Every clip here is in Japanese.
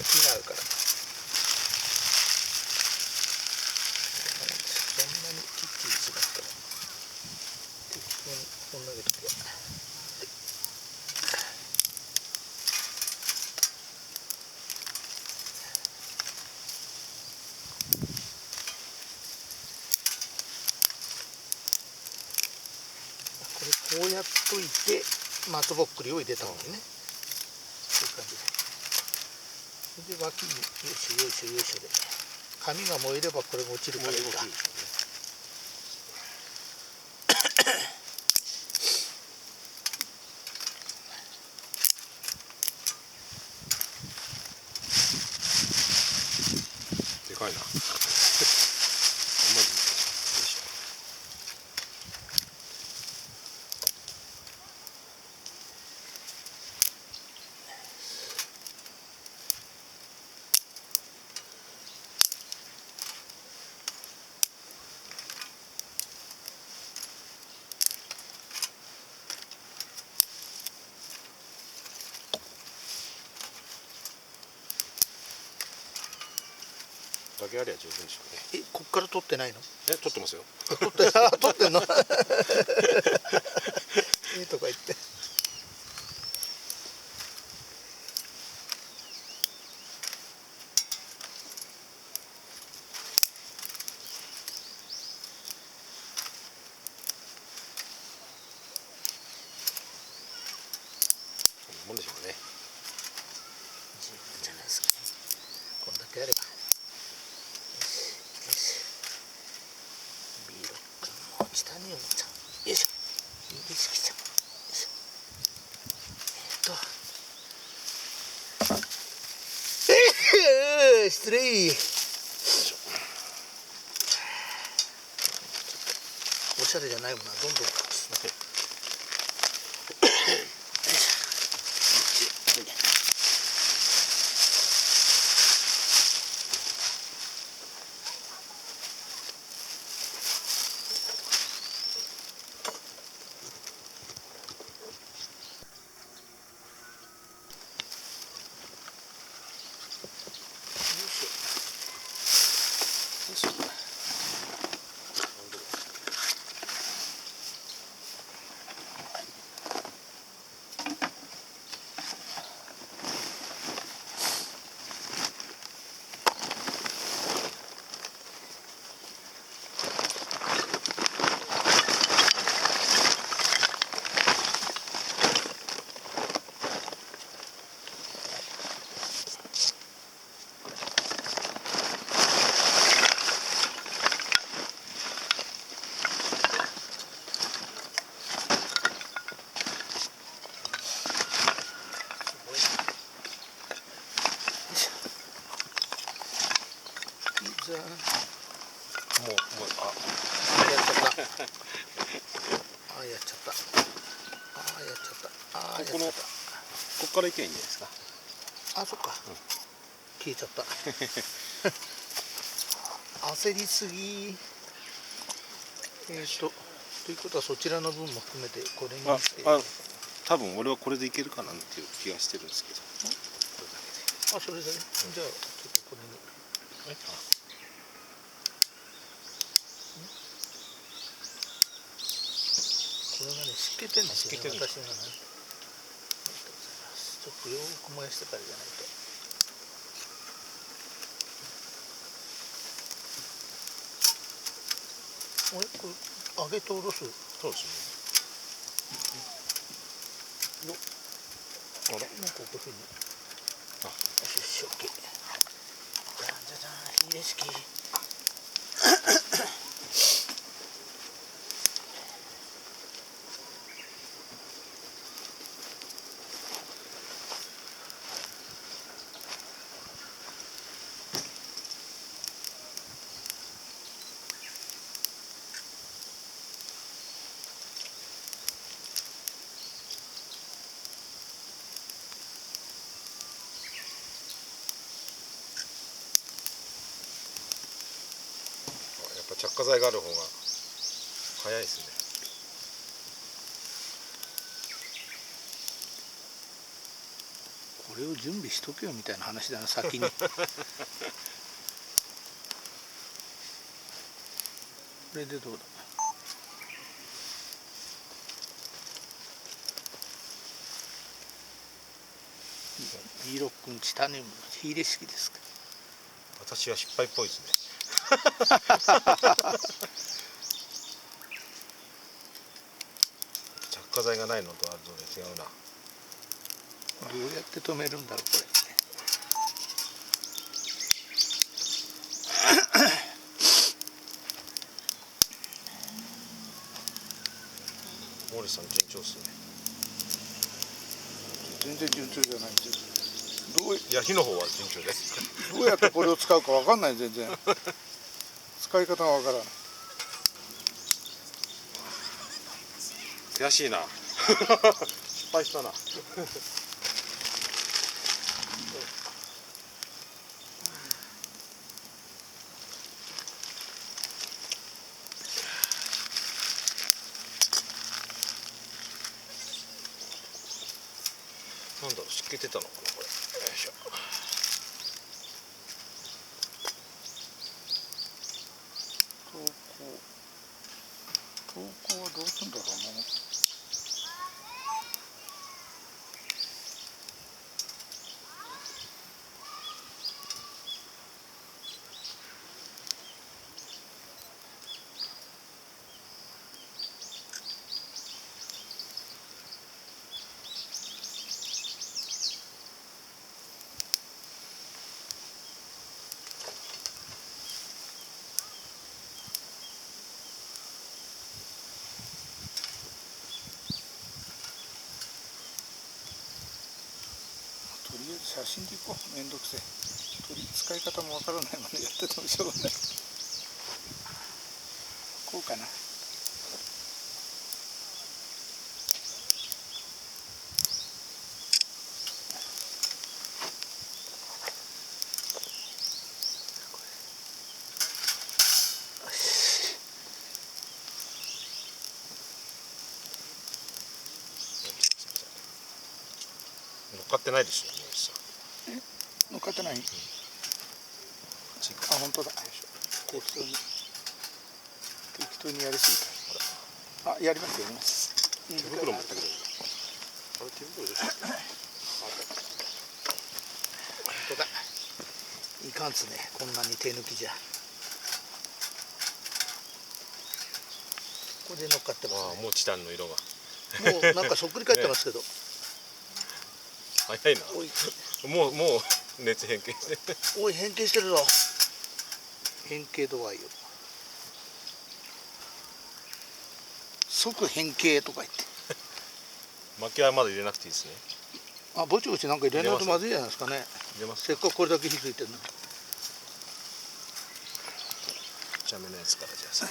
火があるから。そんなにきっちりしなくても適当にこんなげて。こうやっといて松ぼっくりを入れた方がいいね。そういう感じで。それで脇によいしょよいしょよいしょで紙が燃えればこれも落ちるからいいか。でかいな。あんまり。だけありゃ十分でしょうね。こっから取ってないの？取ってますよ。取ってんの？とか言って。そんなもんでしょうね。十分じゃないですかね。こんだけあれば。ビーロックもチタニウムちゃん。よいしょ。イギリスキちゃん。よいしょ。失礼。おしゃれじゃないもんな。どんどん隠すな。もうやっちゃった。やっちゃった。こっから行けばいいんじゃないですか。そっか。消えちゃった。焦りすぎ。ということはそちらの分も含めてこれにして。多分俺はこれでいけるかなっていう気がしてるんですけど。それだね。じゃあちょっとこれに。これがね、湿気てんですよね、私がね。ちょっとよく燃やしてからじゃないと。これ揚げておろす。そうですね。もうこういうふうに。よし、OK。じゃんじゃじゃん、火入れ式。着火剤がある方が早いですね。これを準備しとけよみたいな話だな先に。これでどうだ。B6君チタニウムの火入れ式ですか。私は失敗っぽいですね。着火剤がないのとあるので違うな。どうやって止めるんだろうこれ。モーリスさん順調ですね。全然順調じゃないんですよ。いや火の方は順調です。どうやってこれを使うかわかんない。全然使い方がわからない。悔しいな。失敗したな。なんだろう、湿気出たのかなこれ。よいしょ。投稿はどうするんだろうな。とりあえず写真でいこう。めんどくせえ。使い方もわからないまでやっててもしょうがない。こうかな。乗っかってないですよ、モーリスさん。乗っかってない。あ、本当だ。適当にやりすぎた。あ、やりますやります。手袋持ってくれる。あれ手袋でしょ。本当だ。いかんつね、こんなに手抜きじゃ。ここで乗っかってますああ、もうチタンの色が。ね。もうなんかそっくり返ってますけど。早いな。おい、もう熱変形して。おい変形してるぞ。変形度合いよ。即変形とか言って。薪はまだ入れなくていいですね。あ、ぼちぼちなんか入れないとまずいじゃないですかね。入れます。せっかくこれだけ火ついてるのに。ちゃめのやつからじゃあさ。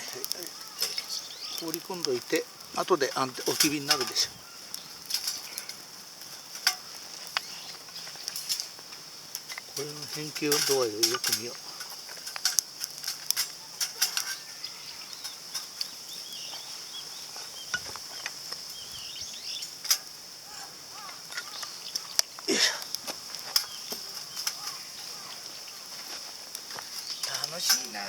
放り込んどいて、後でおき火になるでしょう。これの変形度合いをよく見よう。よいしょ。楽しいなあ。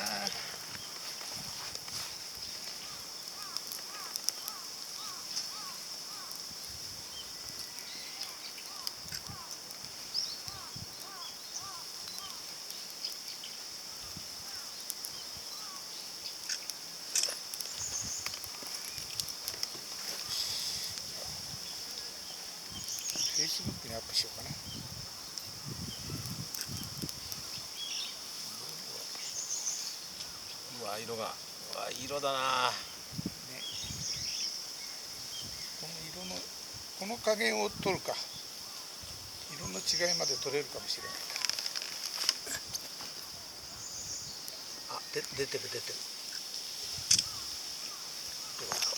Facebook にアップしようかな。うわ、色が。うわ、色だな。この色のこの加減を取るか。色の違いまで取れるかもしれない。あ、出てる出てる。どうだろう。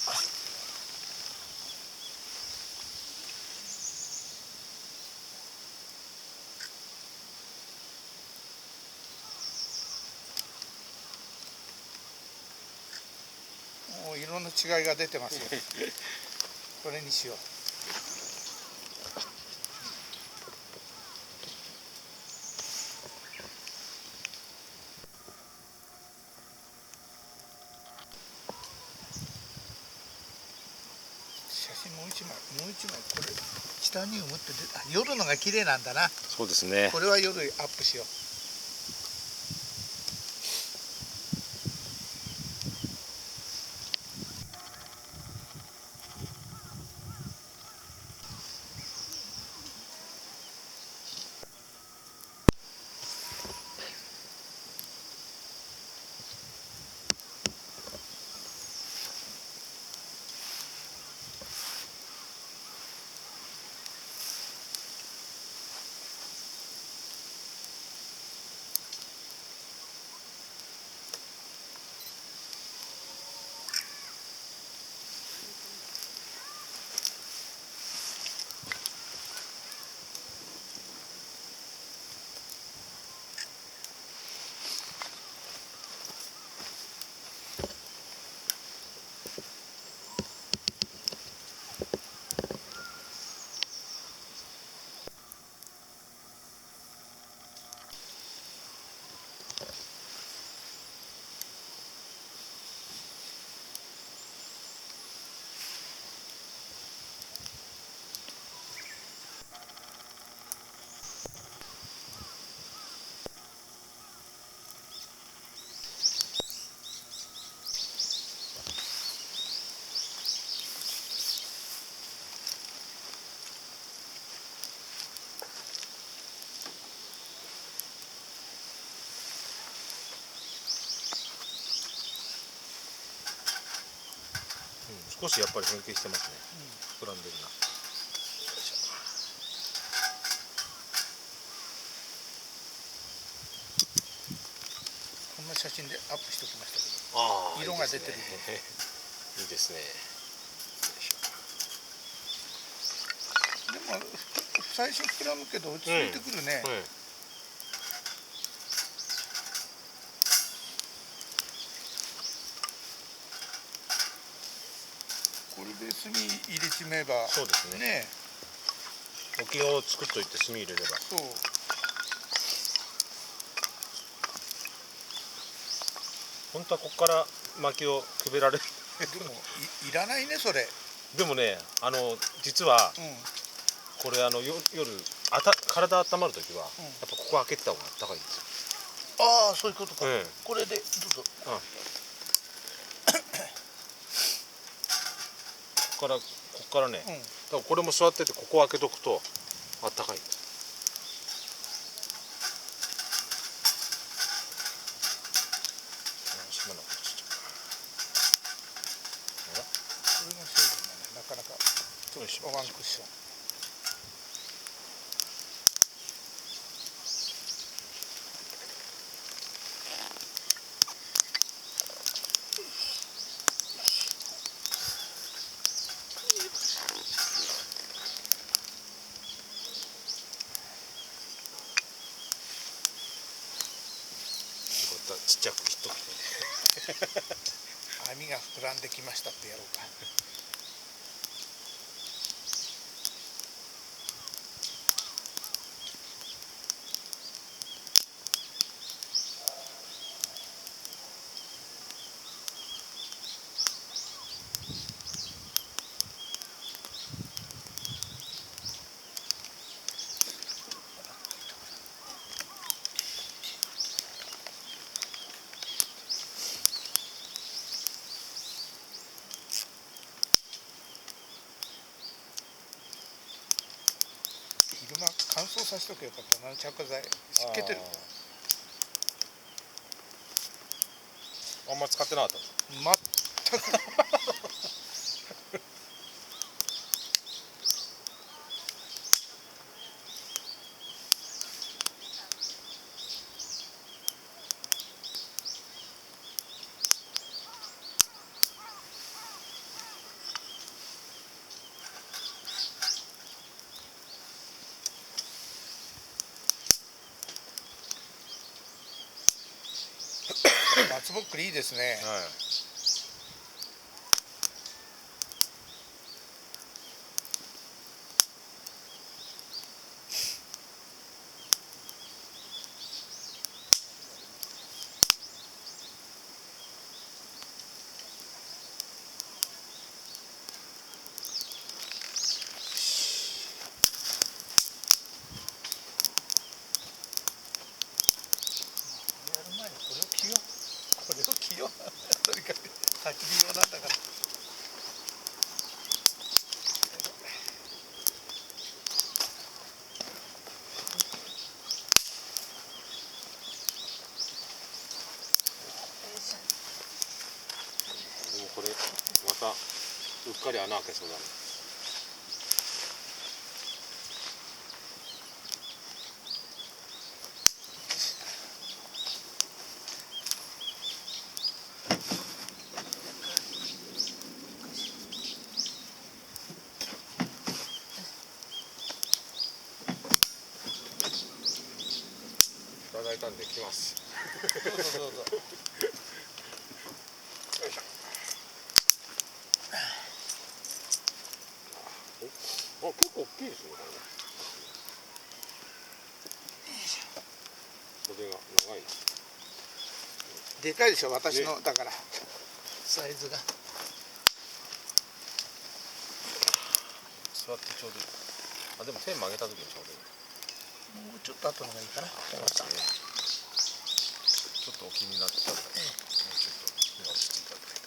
もう色の違いが出てますよ。これにしよう。真もう一枚これ下に埋むって夜のが綺麗なんだな。そうですね。これは夜アップしよう。少しやっぱり変形してますね。膨らんでるな。こんな写真でアップしておきましたけど、ああ、色が出てる。いいですね。でも最初膨らむけど落ち着いてくるね。これで炭入れちめえば、そうですね。ね。置きを作っといて炭入れれば。そう。本当はここから薪をくべられる。でもいらないねそれ。でもね、実はこれ夜体温まるときはやっぱここ開けてた方が暖かいんですよ。ああ、そういうことか。これでどうぞ。ここからね、だからこれも座っててここを開けとくと暖かいんです。これが成分だね。なかなかワンクッション。ちっちゃく切っとく網が膨らんできましたってやろうか。昼間乾燥させとけばよかったな。着火剤湿気てる。あんま使ってなかった。全く。松ぼっくりいいですね。焚き火用なんだから。でもこれまたうっかり穴開けそうだね。いただいたんで来ます。どうぞどうぞ。よいしょ。あ、結構大きいですねこれね。袖が長い。でかいでしょ私の、だから。サイズが。座ってちょうどいい。あ、でも手曲げた時にちょうどいい。もうちょっと後のがいいかな。そうですね。ちょっとお気になってたんで、もうちょっと目をしていただいて。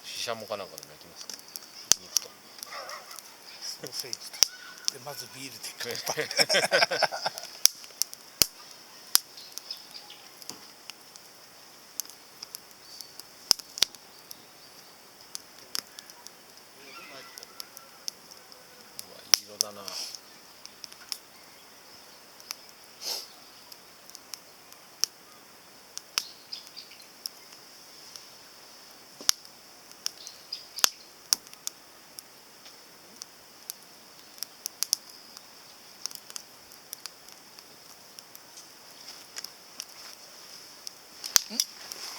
シシャモかなんかでも焼きますか。肉と。ソーセージと。でまずビールで乾杯。うわ、いい色だな。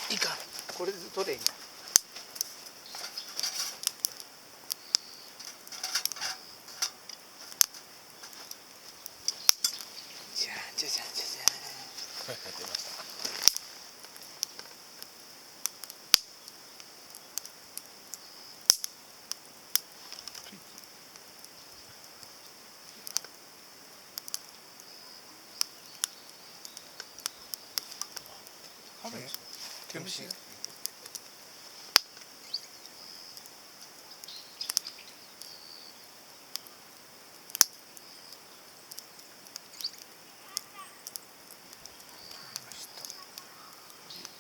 いいか。これで取れんや。じゃんじゃじゃんじゃじゃん。出ました。雨毛虫が。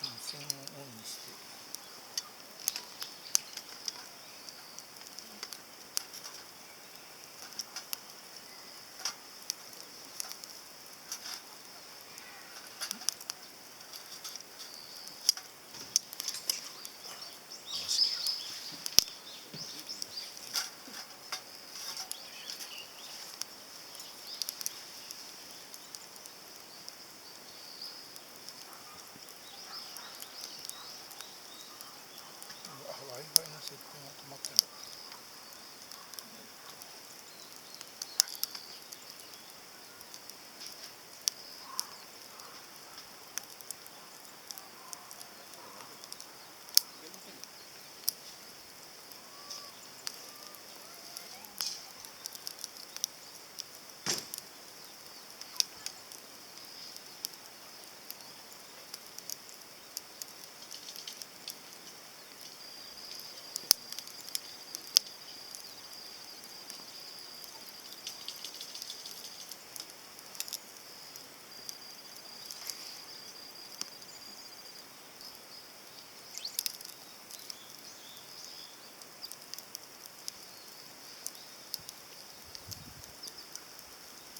無線をオンにして。Wi-Fi の設定が止まってる。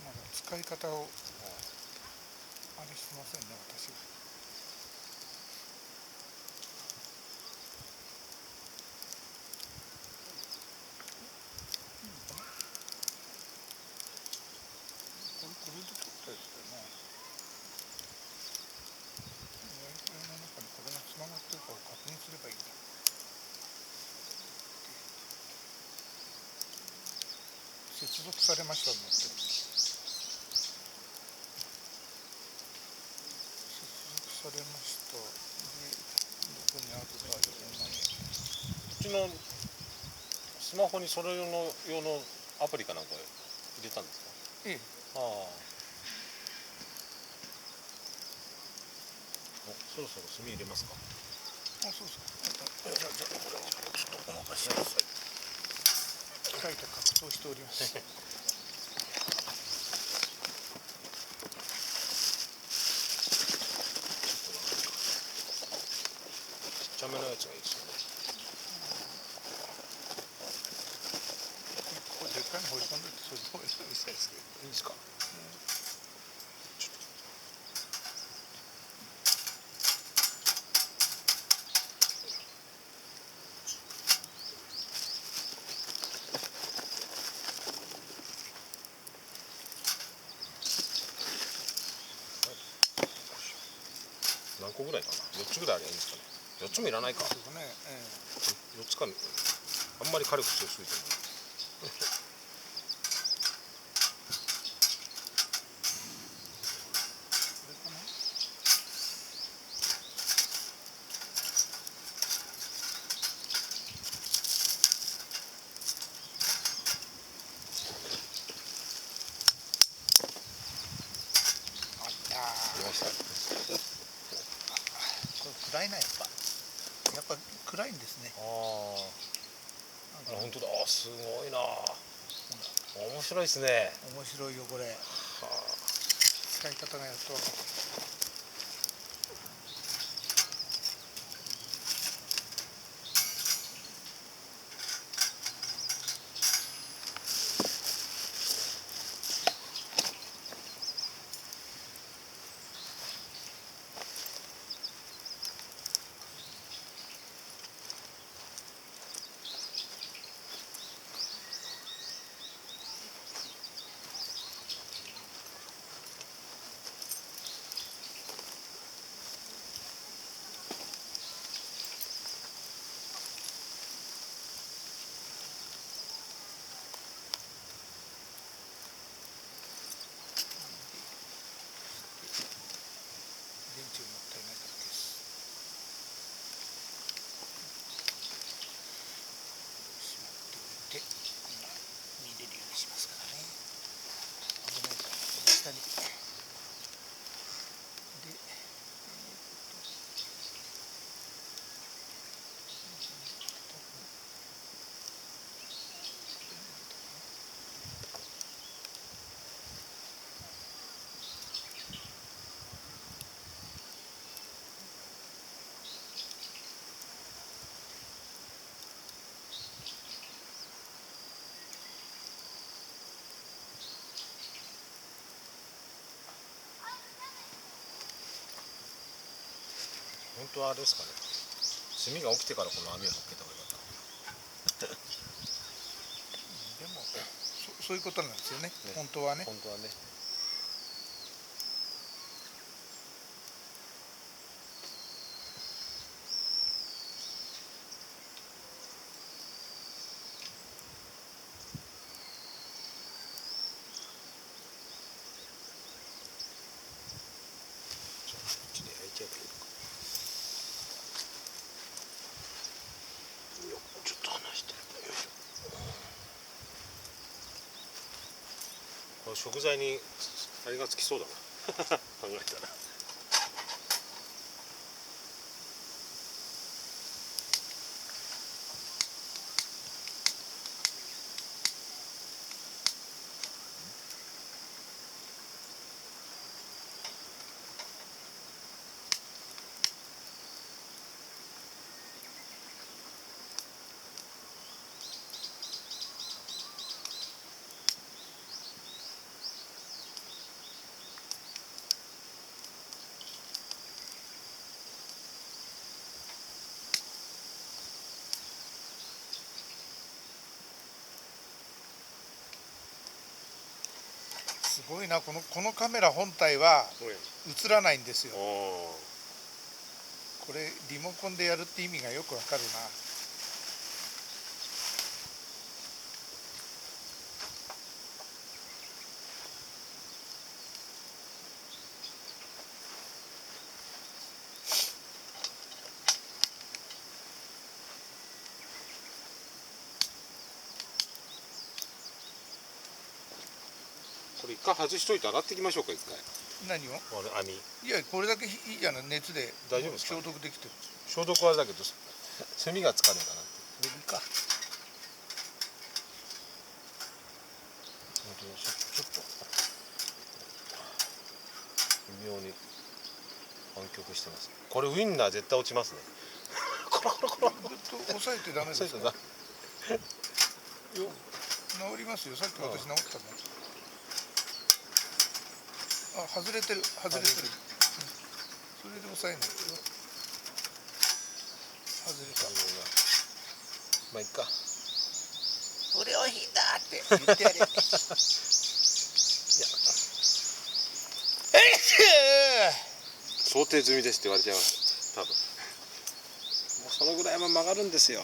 まだ使い方をあれしてませんね私は。これで撮ったやつだよな。Wi-Fi の中にこれがつながってるかを確認すればいいんだ。接続されましたになってる。接続されました。で、どこにあるかよくない。うちのスマホにそれ用のアプリかなんか入れたんですか。ええ、ああ。そろそろ炭入れますか。あ、そうそう。じゃあこれをちょっとお任せします。機械と格闘しております。ちっちゃめのやつがいいですよね。これでっかいの放り込んでてそれでもいいですけど。いいですか。何個ぐらいかな。4つぐらいあればいいんですかね。4つもいらないか。そうね。4つか。あんまり火力強すぎても。これかな。出ました。これ暗いな、やっぱ暗いんですね。ああ、本当だ。すごいな。面白いですね。面白いよこれ。は使い方がやっと分かった。電池がもったいないからです。しまっておいて、見れるようにしますからね。危ないからこの下に。で、本当はあれですかね。炭が起きてからこの網を乗っけた方がよかった。でもそういうことなんですよね。本当はね。本当はね。じゃあこっちで焼いちゃえばいいのか。よっ、ちょっと離して。よいしょ。この食材にあれがつきそうだな。考えたら。すごいな、このカメラ本体は映らないんですよ。これリモコンでやるって意味がよくわかるな。これ一回外しといて洗っていきましょうか、一回。何を？網。いやこれだけいいじゃない、熱で大丈夫ですか？消毒できてる。消毒はだけどセミがつかねえかなって。でいいか。ちょっと微妙に湾曲してます。これウインナー絶対落ちますね。コロコロコロ。ずっと押さえてダメですか？よ治りますよ。さっき私治ったもん。あ、外れてる、外れてる。それで押さえないと。外れた。まあいっか。不良品だって言ってやれ。想定済みですって言われちゃいます。多分。もうそのぐらいは曲がるんですよ。